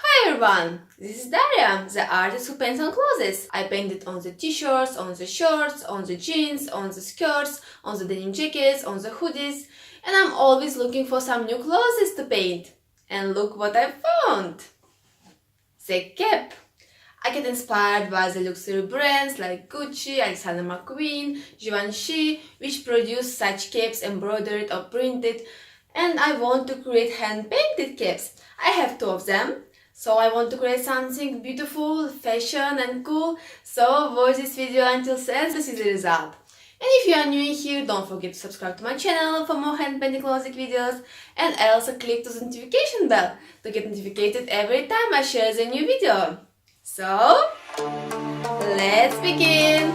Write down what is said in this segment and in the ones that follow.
Hi everyone, this is Daria, the artist who paints on clothes. I painted on the t-shirts, on the shorts, on the jeans, on the skirts, on the denim jackets, on the hoodies, and I'm always looking for some new clothes to paint. And look what I found! The cap! I get inspired by the luxury brands like Gucci, Alexander McQueen, Givenchy, which produce such capes embroidered or printed, and I want to create hand-painted capes. I have two of them. So I want to create something beautiful, fashion and cool, so watch this video until the end to see the result. And if you are new here, don't forget to subscribe to my channel for more hand painting clothing videos, and also click the notification bell to get notified every time I share the new video. So, let's begin!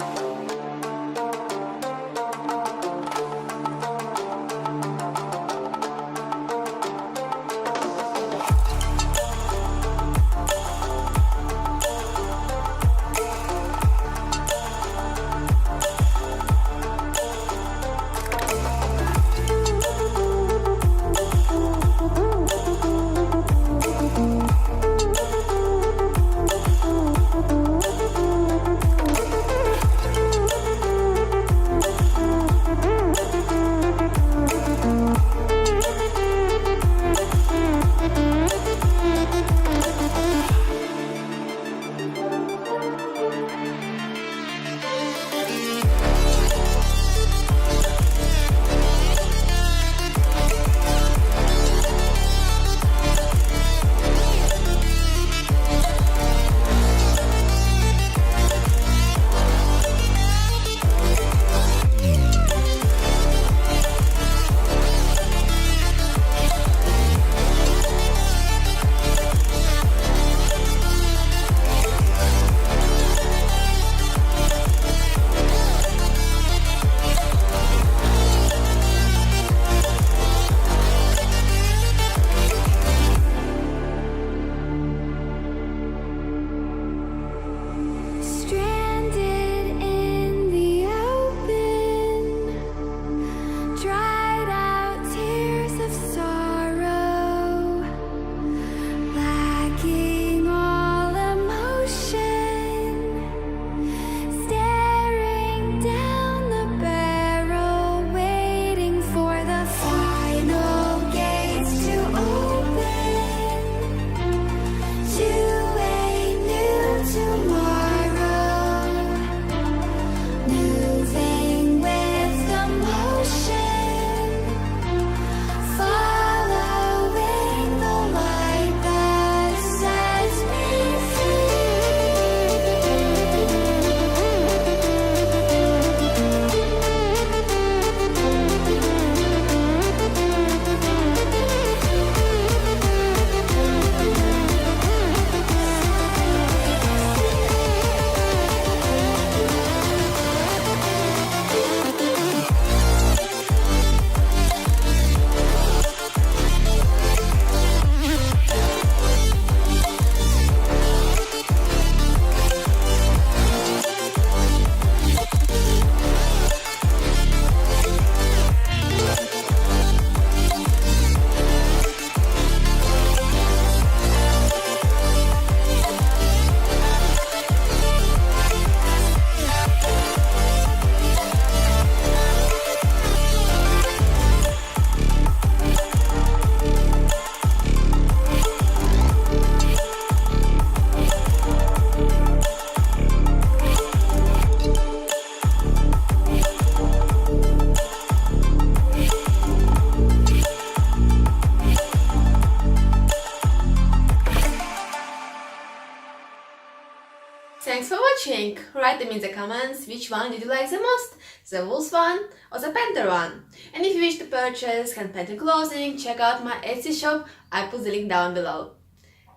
Thanks for watching! Write them in the comments which one did you like the most, the wolf one or the panther one. And if you wish to purchase hand-painted clothing, check out my Etsy shop, I put the link down below.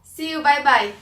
See you, bye bye!